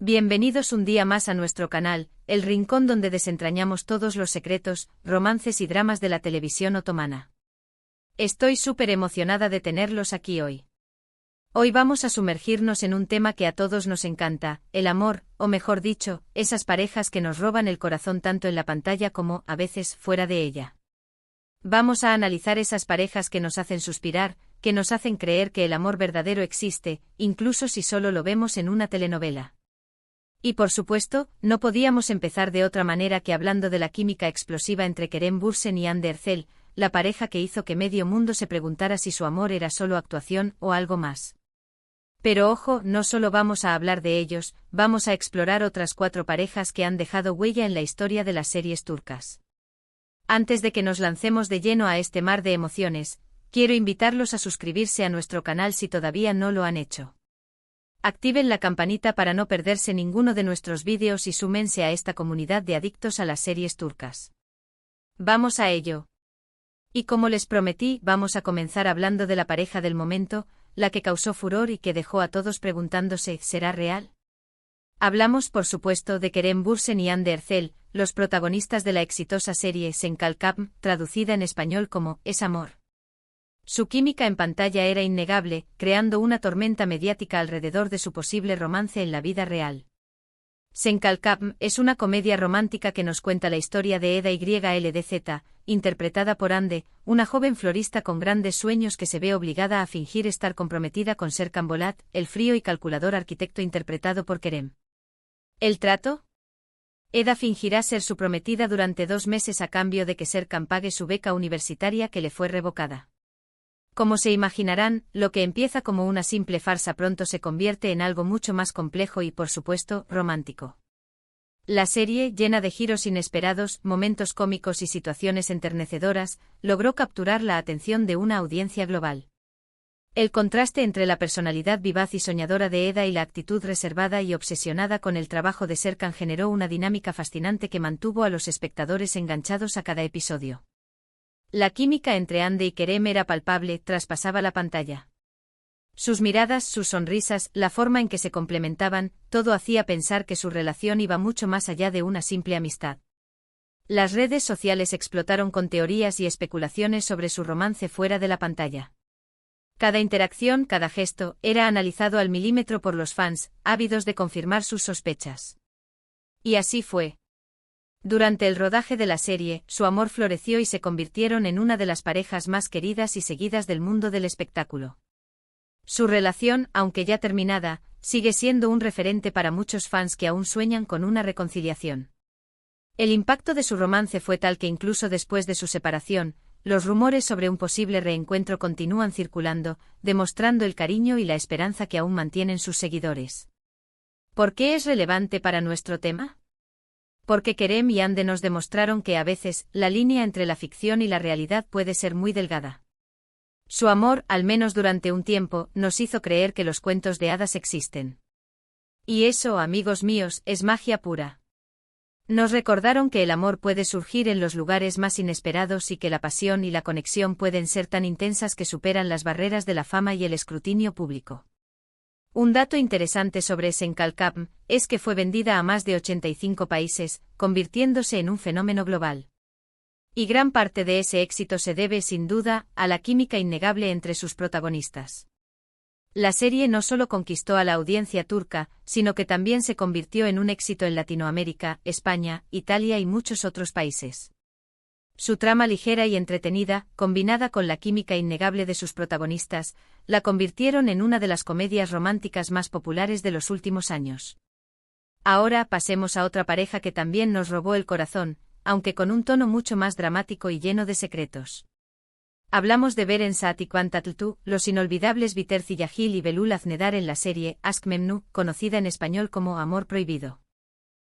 Bienvenidos un día más a nuestro canal, el rincón donde desentrañamos todos los secretos, romances y dramas de la televisión otomana. Estoy súper emocionada de tenerlos aquí hoy. Hoy vamos a sumergirnos en un tema que a todos nos encanta, el amor, o mejor dicho, esas parejas que nos roban el corazón tanto en la pantalla como, a veces, fuera de ella. Vamos a analizar esas parejas que nos hacen suspirar, que nos hacen creer que el amor verdadero existe, incluso si solo lo vemos en una telenovela. Y por supuesto, no podíamos empezar de otra manera que hablando de la química explosiva entre Kerem Bürsin y Hande Erçel, la pareja que hizo que medio mundo se preguntara si su amor era solo actuación o algo más. Pero ojo, no solo vamos a hablar de ellos, vamos a explorar otras 4 parejas que han dejado huella en la historia de las series turcas. Antes de que nos lancemos de lleno a este mar de emociones, quiero invitarlos a suscribirse a nuestro canal si todavía no lo han hecho. Activen la campanita para no perderse ninguno de nuestros vídeos y súmense a esta comunidad de adictos a las series turcas. Vamos a ello. Y como les prometí, vamos a comenzar hablando de la pareja del momento, la que causó furor y que dejó a todos preguntándose, ¿será real? Hablamos por supuesto de Kerem Bürsin y Hande Erçel, los protagonistas de la exitosa serie Sen Kalkam, traducida en español como Es amor. Su química en pantalla era innegable, creando una tormenta mediática alrededor de su posible romance en la vida real. Sen Kalkam es una comedia romántica que nos cuenta la historia de Eda YLDZ, interpretada por Hande, una joven florista con grandes sueños que se ve obligada a fingir estar comprometida con Serkan Bolat, el frío y calculador arquitecto interpretado por Kerem. ¿El trato? Eda fingirá ser su prometida durante 2 meses a cambio de que Serkan pague su beca universitaria que le fue revocada. Como se imaginarán, lo que empieza como una simple farsa pronto se convierte en algo mucho más complejo y, por supuesto, romántico. La serie, llena de giros inesperados, momentos cómicos y situaciones enternecedoras, logró capturar la atención de una audiencia global. El contraste entre la personalidad vivaz y soñadora de Eda y la actitud reservada y obsesionada con el trabajo de Serkan generó una dinámica fascinante que mantuvo a los espectadores enganchados a cada episodio. La química entre Hande y Kerem era palpable, traspasaba la pantalla. Sus miradas, sus sonrisas, la forma en que se complementaban, todo hacía pensar que su relación iba mucho más allá de una simple amistad. Las redes sociales explotaron con teorías y especulaciones sobre su romance fuera de la pantalla. Cada interacción, cada gesto, era analizado al milímetro por los fans, ávidos de confirmar sus sospechas. Y así fue. Durante el rodaje de la serie, su amor floreció y se convirtieron en una de las parejas más queridas y seguidas del mundo del espectáculo. Su relación, aunque ya terminada, sigue siendo un referente para muchos fans que aún sueñan con una reconciliación. El impacto de su romance fue tal que incluso después de su separación, los rumores sobre un posible reencuentro continúan circulando, demostrando el cariño y la esperanza que aún mantienen sus seguidores. ¿Por qué es relevante para nuestro tema? Porque Kerem y Hande nos demostraron que a veces, la línea entre la ficción y la realidad puede ser muy delgada. Su amor, al menos durante un tiempo, nos hizo creer que los cuentos de hadas existen. Y eso, amigos míos, es magia pura. Nos recordaron que el amor puede surgir en los lugares más inesperados y que la pasión y la conexión pueden ser tan intensas que superan las barreras de la fama y el escrutinio público. Un dato interesante sobre Sen Kalkam es que fue vendida a más de 85 países, convirtiéndose en un fenómeno global. Y gran parte de ese éxito se debe, sin duda, a la química innegable entre sus protagonistas. La serie no solo conquistó a la audiencia turca, sino que también se convirtió en un éxito en Latinoamérica, España, Italia y muchos otros países. Su trama ligera y entretenida, combinada con la química innegable de sus protagonistas, la convirtieron en una de las comedias románticas más populares de los últimos años. Ahora pasemos a otra pareja que también nos robó el corazón, aunque con un tono mucho más dramático y lleno de secretos. Hablamos de Beren Saat y Kwan Tatlıtuğ, los inolvidables Biter Ziyagil y Belul Aznedar en la serie Aşk Memnu, conocida en español como Amor Prohibido.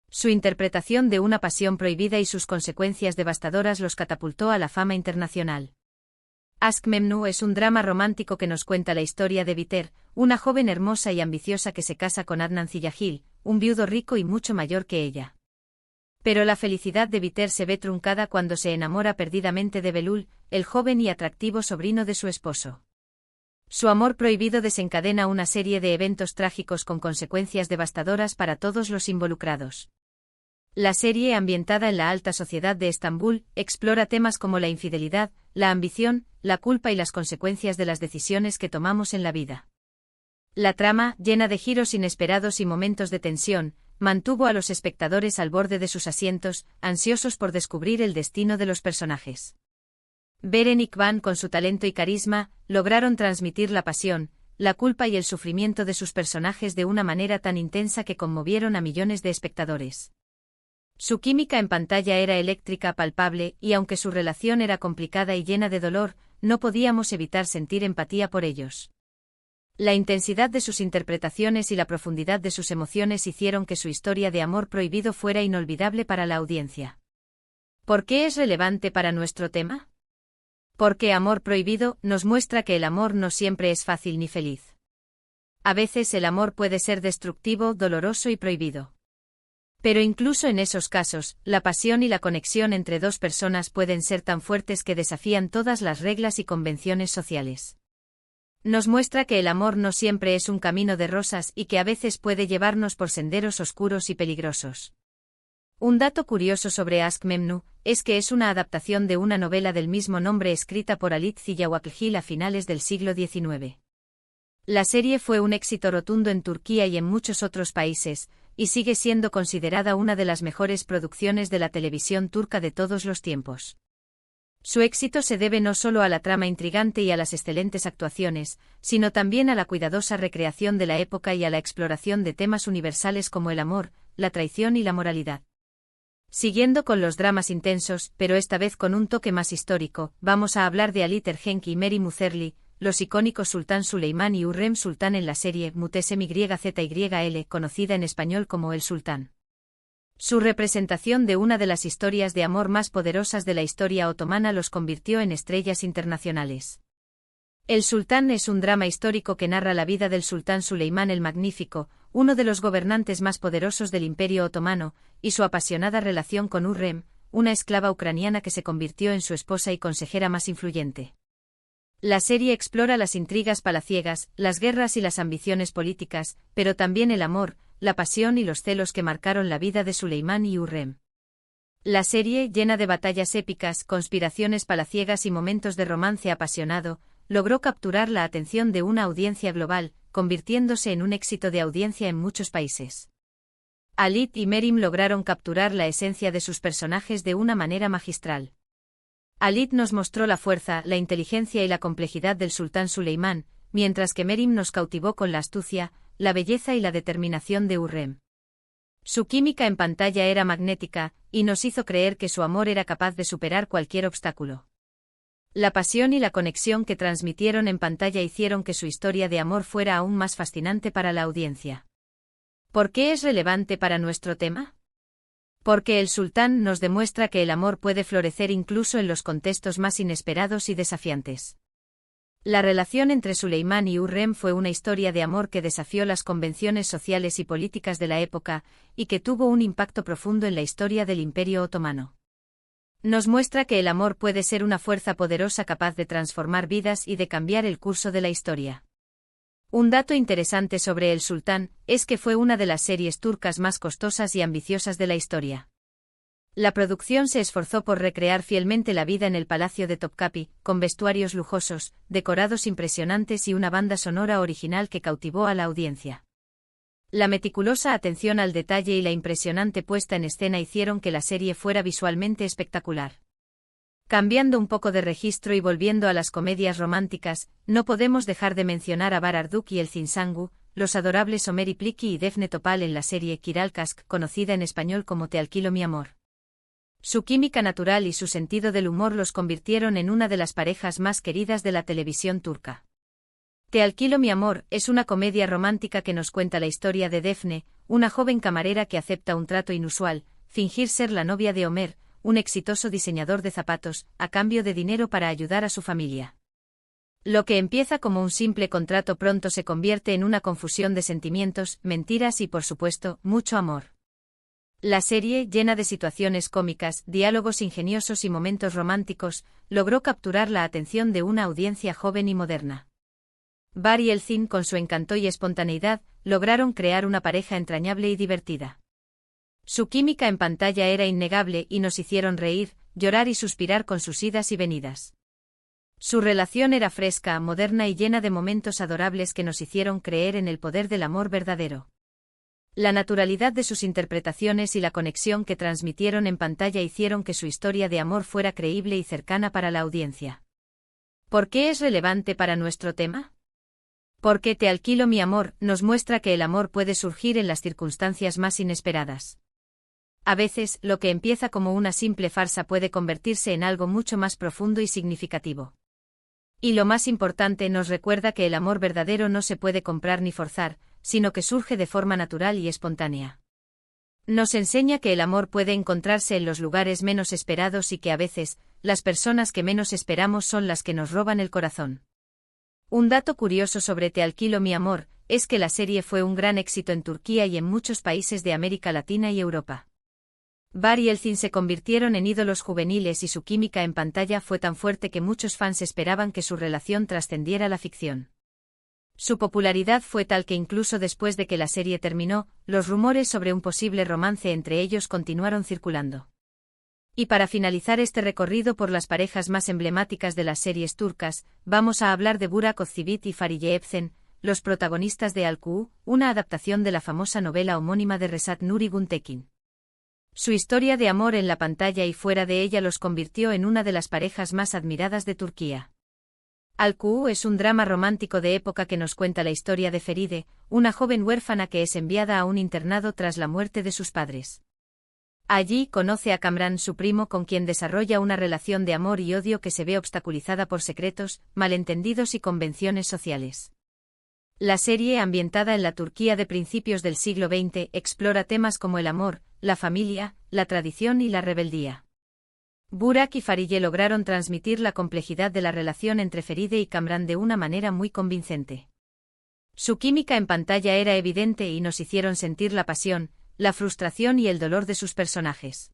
Su interpretación de una pasión prohibida y sus consecuencias devastadoras los catapultó a la fama internacional. Aşk Memnu es un drama romántico que nos cuenta la historia de Biter, una joven hermosa y ambiciosa que se casa con Adnan Ziyagil, un viudo rico y mucho mayor que ella. Pero la felicidad de Biter se ve truncada cuando se enamora perdidamente de Belul, el joven y atractivo sobrino de su esposo. Su amor prohibido desencadena una serie de eventos trágicos con consecuencias devastadoras para todos los involucrados. La serie, ambientada en la alta sociedad de Estambul, explora temas como la infidelidad, la ambición, la culpa y las consecuencias de las decisiones que tomamos en la vida. La trama, llena de giros inesperados y momentos de tensión, mantuvo a los espectadores al borde de sus asientos, ansiosos por descubrir el destino de los personajes. Beren y Kwan, con su talento y carisma, lograron transmitir la pasión, la culpa y el sufrimiento de sus personajes de una manera tan intensa que conmovieron a millones de espectadores. Su química en pantalla era eléctrica, palpable, y aunque su relación era complicada y llena de dolor, no podíamos evitar sentir empatía por ellos. La intensidad de sus interpretaciones y la profundidad de sus emociones hicieron que su historia de amor prohibido fuera inolvidable para la audiencia. ¿Por qué es relevante para nuestro tema? Porque Amor prohibido nos muestra que el amor no siempre es fácil ni feliz. A veces el amor puede ser destructivo, doloroso y prohibido. Pero incluso en esos casos, la pasión y la conexión entre dos personas pueden ser tan fuertes que desafían todas las reglas y convenciones sociales. Nos muestra que el amor no siempre es un camino de rosas y que a veces puede llevarnos por senderos oscuros y peligrosos. Un dato curioso sobre Aşk Memnu es que es una adaptación de una novela del mismo nombre escrita por Halit Ziyawaklgil a finales del siglo XIX. La serie fue un éxito rotundo en Turquía y en muchos otros países, y sigue siendo considerada una de las mejores producciones de la televisión turca de todos los tiempos. Su éxito se debe no solo a la trama intrigante y a las excelentes actuaciones, sino también a la cuidadosa recreación de la época y a la exploración de temas universales como el amor, la traición y la moralidad. Siguiendo con los dramas intensos, pero esta vez con un toque más histórico, vamos a hablar de Halit Ergenç y Mary Muzerli, los icónicos Sultán Suleimán y Hürrem Sultán en la serie Muhteşem Yzyl, conocida en español como El Sultán. Su representación de una de las historias de amor más poderosas de la historia otomana los convirtió en estrellas internacionales. El Sultán es un drama histórico que narra la vida del Sultán Suleimán el Magnífico, uno de los gobernantes más poderosos del Imperio Otomano, y su apasionada relación con Hürrem, una esclava ucraniana que se convirtió en su esposa y consejera más influyente. La serie explora las intrigas palaciegas, las guerras y las ambiciones políticas, pero también el amor, la pasión y los celos que marcaron la vida de Suleimán y Hürrem. La serie, llena de batallas épicas, conspiraciones palaciegas y momentos de romance apasionado, logró capturar la atención de una audiencia global, convirtiéndose en un éxito de audiencia en muchos países. Halit y Meryem lograron capturar la esencia de sus personajes de una manera magistral. Halit nos mostró la fuerza, la inteligencia y la complejidad del Sultán Suleimán, mientras que Meryem nos cautivó con la astucia, la belleza y la determinación de Hürrem. Su química en pantalla era magnética, y nos hizo creer que su amor era capaz de superar cualquier obstáculo. La pasión y la conexión que transmitieron en pantalla hicieron que su historia de amor fuera aún más fascinante para la audiencia. ¿Por qué es relevante para nuestro tema? Porque el Sultán nos demuestra que el amor puede florecer incluso en los contextos más inesperados y desafiantes. La relación entre Suleimán y Hürrem fue una historia de amor que desafió las convenciones sociales y políticas de la época, y que tuvo un impacto profundo en la historia del Imperio Otomano. Nos muestra que el amor puede ser una fuerza poderosa capaz de transformar vidas y de cambiar el curso de la historia. Un dato interesante sobre El Sultán es que fue una de las series turcas más costosas y ambiciosas de la historia. La producción se esforzó por recrear fielmente la vida en el Palacio de Topkapi, con vestuarios lujosos, decorados impresionantes y una banda sonora original que cautivó a la audiencia. La meticulosa atención al detalle y la impresionante puesta en escena hicieron que la serie fuera visualmente espectacular. Cambiando un poco de registro y volviendo a las comedias románticas, no podemos dejar de mencionar a Bararduk y el Zinsangu, los adorables Ömer Ipliki y Defne Topal en la serie Kiralkask, conocida en español como Te alquilo mi amor. Su química natural y su sentido del humor los convirtieron en una de las parejas más queridas de la televisión turca. Te alquilo mi amor es una comedia romántica que nos cuenta la historia de Defne, una joven camarera que acepta un trato inusual, fingir ser la novia de Ömer, un exitoso diseñador de zapatos, a cambio de dinero para ayudar a su familia. Lo que empieza como un simple contrato pronto se convierte en una confusión de sentimientos, mentiras y, por supuesto, mucho amor. La serie, llena de situaciones cómicas, diálogos ingeniosos y momentos románticos, logró capturar la atención de una audiencia joven y moderna. Bar y Elçin, con su encanto y espontaneidad, lograron crear una pareja entrañable y divertida. Su química en pantalla era innegable y nos hicieron reír, llorar y suspirar con sus idas y venidas. Su relación era fresca, moderna y llena de momentos adorables que nos hicieron creer en el poder del amor verdadero. La naturalidad de sus interpretaciones y la conexión que transmitieron en pantalla hicieron que su historia de amor fuera creíble y cercana para la audiencia. ¿Por qué es relevante para nuestro tema? Porque Te alquilo mi amor nos muestra que el amor puede surgir en las circunstancias más inesperadas. A veces, lo que empieza como una simple farsa puede convertirse en algo mucho más profundo y significativo. Y lo más importante, nos recuerda que el amor verdadero no se puede comprar ni forzar, sino que surge de forma natural y espontánea. Nos enseña que el amor puede encontrarse en los lugares menos esperados y que a veces, las personas que menos esperamos son las que nos roban el corazón. Un dato curioso sobre Te alquilo mi amor, es que la serie fue un gran éxito en Turquía y en muchos países de América Latina y Europa. Bar y Elçin se convirtieron en ídolos juveniles y su química en pantalla fue tan fuerte que muchos fans esperaban que su relación trascendiera la ficción. Su popularidad fue tal que incluso después de que la serie terminó, los rumores sobre un posible romance entre ellos continuaron circulando. Y para finalizar este recorrido por las parejas más emblemáticas de las series turcas, vamos a hablar de Burak Özçivit y Fariye Evcen, los protagonistas de Alku, una adaptación de la famosa novela homónima de Reşat Nuri Güntekin. Su historia de amor en la pantalla y fuera de ella los convirtió en una de las parejas más admiradas de Turquía. Alku es un drama romántico de época que nos cuenta la historia de Feride, una joven huérfana que es enviada a un internado tras la muerte de sus padres. Allí conoce a Kamran, su primo, con quien desarrolla una relación de amor y odio que se ve obstaculizada por secretos, malentendidos y convenciones sociales. La serie, ambientada en la Turquía de principios del siglo XX, explora temas como el amor, la familia, la tradición y la rebeldía. Burak y Fariye lograron transmitir la complejidad de la relación entre Feride y Kamran de una manera muy convincente. Su química en pantalla era evidente y nos hicieron sentir la pasión, la frustración y el dolor de sus personajes.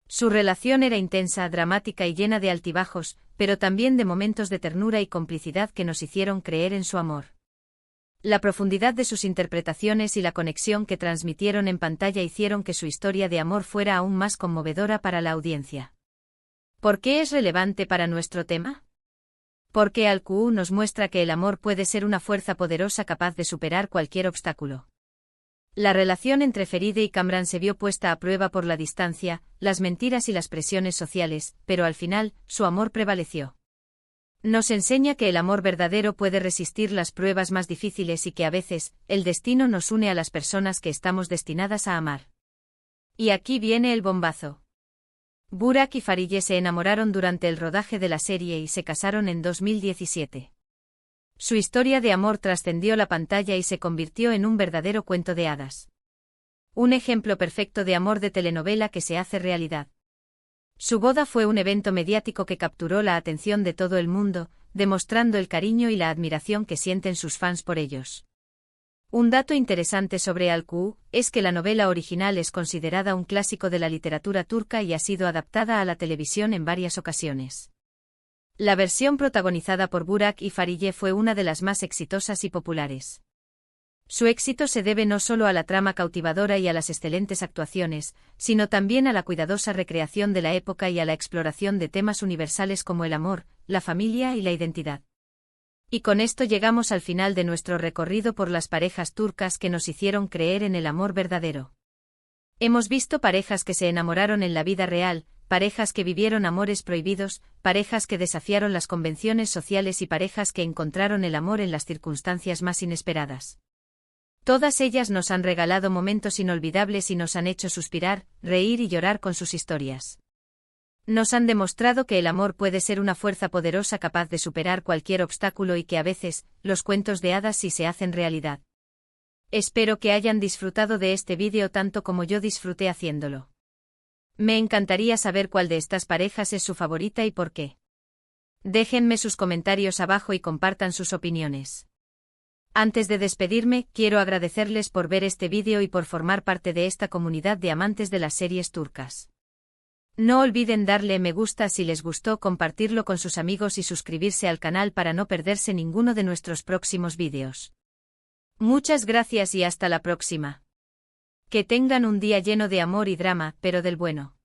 Su relación era intensa, dramática y llena de altibajos, pero también de momentos de ternura y complicidad que nos hicieron creer en su amor. La profundidad de sus interpretaciones y la conexión que transmitieron en pantalla hicieron que su historia de amor fuera aún más conmovedora para la audiencia. ¿Por qué es relevante para nuestro tema? Porque Alku nos muestra que el amor puede ser una fuerza poderosa capaz de superar cualquier obstáculo. La relación entre Feride y Kamran se vio puesta a prueba por la distancia, las mentiras y las presiones sociales, pero al final, su amor prevaleció. Nos enseña que el amor verdadero puede resistir las pruebas más difíciles y que a veces, el destino nos une a las personas que estamos destinadas a amar. Y aquí viene el bombazo. Burak y Fariye se enamoraron durante el rodaje de la serie y se casaron en 2017. Su historia de amor trascendió la pantalla y se convirtió en un verdadero cuento de hadas. Un ejemplo perfecto de amor de telenovela que se hace realidad. Su boda fue un evento mediático que capturó la atención de todo el mundo, demostrando el cariño y la admiración que sienten sus fans por ellos. Un dato interesante sobre Alku es que la novela original es considerada un clásico de la literatura turca y ha sido adaptada a la televisión en varias ocasiones. La versión protagonizada por Burak y Fariye fue una de las más exitosas y populares. Su éxito se debe no solo a la trama cautivadora y a las excelentes actuaciones, sino también a la cuidadosa recreación de la época y a la exploración de temas universales como el amor, la familia y la identidad. Y con esto llegamos al final de nuestro recorrido por las parejas turcas que nos hicieron creer en el amor verdadero. Hemos visto parejas que se enamoraron en la vida real, parejas que vivieron amores prohibidos, parejas que desafiaron las convenciones sociales y parejas que encontraron el amor en las circunstancias más inesperadas. Todas ellas nos han regalado momentos inolvidables y nos han hecho suspirar, reír y llorar con sus historias. Nos han demostrado que el amor puede ser una fuerza poderosa capaz de superar cualquier obstáculo y que a veces, los cuentos de hadas sí se hacen realidad. Espero que hayan disfrutado de este vídeo tanto como yo disfruté haciéndolo. Me encantaría saber cuál de estas parejas es su favorita y por qué. Déjenme sus comentarios abajo y compartan sus opiniones. Antes de despedirme, quiero agradecerles por ver este vídeo y por formar parte de esta comunidad de amantes de las series turcas. No olviden darle me gusta si les gustó, compartirlo con sus amigos y suscribirse al canal para no perderse ninguno de nuestros próximos vídeos. Muchas gracias y hasta la próxima. Que tengan un día lleno de amor y drama, pero del bueno.